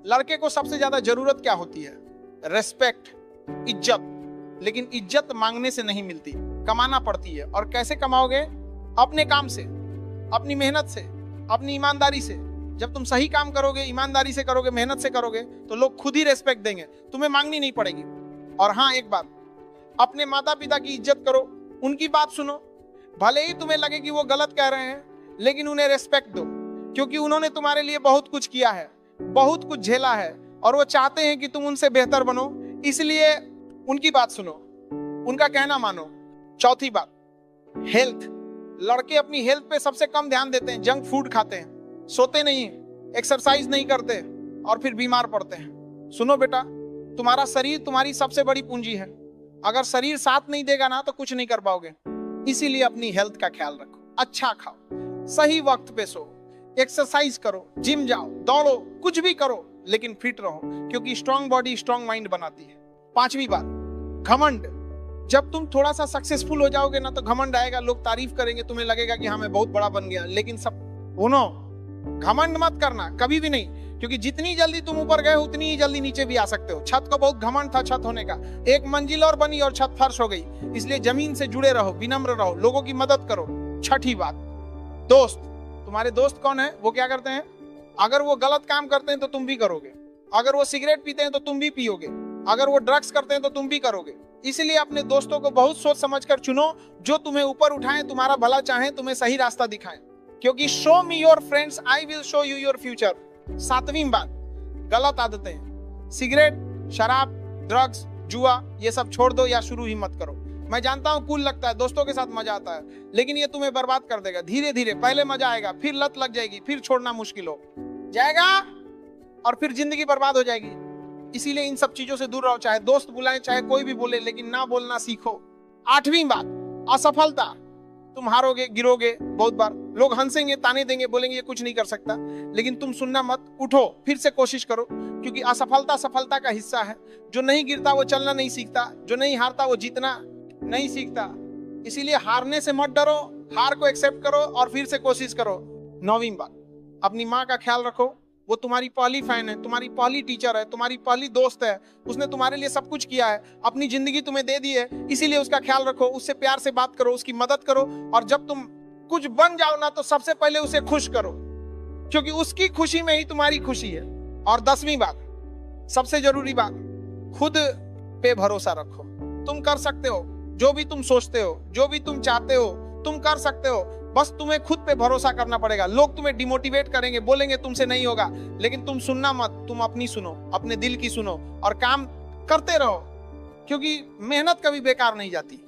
लड़के को सबसे ज्यादा जरूरत क्या होती है? रेस्पेक्ट, इज्जत। लेकिन इज्जत मांगने से नहीं मिलती, कमाना पड़ती है। और कैसे कमाओगे? अपने काम से, अपनी मेहनत से, अपनी ईमानदारी से। जब तुम सही काम करोगे, ईमानदारी से करोगे, मेहनत से करोगे, तो लोग खुद ही रेस्पेक्ट देंगे, तुम्हें मांगनी नहीं पड़ेगी। और हाँ, एक बात, अपने माता पिता की इज्जत करो, उनकी बात सुनो। भले ही तुम्हें लगे कि वो गलत कह रहे हैं, लेकिन उन्हें रेस्पेक्ट दो, क्योंकि उन्होंने तुम्हारे लिए बहुत कुछ किया है, बहुत कुछ झेला है, और वो चाहते हैं कि तुम उनसे बेहतर बनो। इसलिए उनकी बात सुनो, उनका कहना मानो। चौथी बात, हेल्थ। लड़के अपनी हेल्थ पे सबसे कम ध्यान देते हैं, जंक फूड खाते हैं, सोते नहीं, एक्सरसाइज नहीं करते, और फिर बीमार पड़ते हैं। सुनो बेटा, तुम्हारा शरीर तुम्हारी सबसे बड़ी पूंजी है। अगर शरीर साथ नहीं देगा ना, तो कुछ नहीं कर पाओगे। इसीलिए अपनी हेल्थ का ख्याल रखो, अच्छा खाओ, सही वक्त पे सो, एक्सरसाइज करो, जिम जाओ, दौड़ो, कुछ भी करो, लेकिन फिट रहो, क्योंकि स्ट्रांग बॉडी स्ट्रांग माइंड बनाती है। पांचवी बात, घमंड। जब तुम थोड़ा सा सक्सेसफुल हो जाओगे ना, तो घमंड आएगा, लोग तारीफ करेंगे, तुम्हें लगेगा कि हाँ मैं बहुत बड़ा बन गया। लेकिन सब सुनो, घमंड मत करना, कभी भी नहीं, क्योंकि जितनी जल्दी तुम ऊपर गए, उतनी ही जल्दी नीचे भी आ सकते हो। छत को बहुत घमंड था छत होने का, एक मंजिल और बनी और छत फर्श हो गई। इसलिए जमीन से जुड़े रहो, विनम्र रहो, लोगों की मदद करो। छठी बात, दोस्त। तुम्हारे दोस्त कौन है? वो क्या करते हैं? अगर वो गलत काम करते हैं तो तुम भी करोगे, अगर वो सिगरेट पीते हैं तो तुम भी पियोगे, अगर वो ड्रग्स करते हैं तो तुम भी करोगे। इसलिए अपने दोस्तों को बहुत सोच समझकर चुनो, जो तुम्हें ऊपर उठाएं, तुम्हारा भला चाहें, तुम्हें सही रास्ता दिखाएं। क्योंकि show me your friends, I will show you your future. सातवीं बात, गलत आदतें। सिगरेट, शराब, ड्रग्स, जुआ, ये सब छोड़ दो या शुरू ही मत करो। मैं जानता हूं कूल लगता है, दोस्तों के साथ मजा आता है, लेकिन ये तुम्हें बर्बाद कर देगा। धीरे धीरे, पहले मजा आएगा, फिर लत लग जाएगी, फिर छोड़ना मुश्किल हो जाएगा, और फिर जिंदगी बर्बाद हो जाएगी। इसीलिए इन सब चीजों से दूर रहो, चाहे दोस्त बुलाएं, चाहे कोई भी बोले, लेकिन ना बोलना सीखो। आठवीं बात, असफलता। तुम हारोगे, गिरोगे बहुत बार, लोग हंसेंगे, ताने देंगे, बोलेंगे ये कुछ नहीं कर सकता, लेकिन तुम सुनना मत, उठो, फिर से कोशिश करो, क्योंकि असफलता सफलता का हिस्सा है। जो नहीं गिरता वो चलना नहीं सीखता, जो नहीं हारता वो जीतना नहीं सीखता। इसीलिए हारने से मत डरो, हार को एक्सेप्ट करो और फिर से कोशिश करो। नौवीं बात, अपनी माँ का ख्याल रखो। वो तुम्हारी पहली फैन है, तुम्हारी पहली टीचर है, तुम्हारी पहली दोस्त है, उसने तुम्हारे लिए सब कुछ किया है, अपनी जिंदगी तुम्हें दे दी है। इसीलिए उसका ख्याल रखो, उससे प्यार से बात करो, उसकी मदद करो, और जब तुम कुछ बन जाओ ना, तो सबसे पहले उसे खुश करो, क्योंकि उसकी खुशी में ही तुम्हारी खुशी है। और 10वीं बात, सबसे जरूरी बात, खुद पे भरोसा रखो। तुम कर सकते हो, जो भी तुम सोचते हो, जो भी तुम चाहते हो, तुम कर सकते हो। बस तुम्हें खुद पे भरोसा करना पड़ेगा। लोग तुम्हें डिमोटिवेट करेंगे, बोलेंगे तुमसे नहीं होगा, लेकिन तुम सुनना मत, तुम अपनी सुनो, अपने दिल की सुनो, और काम करते रहो, क्योंकि मेहनत कभी बेकार नहीं जाती।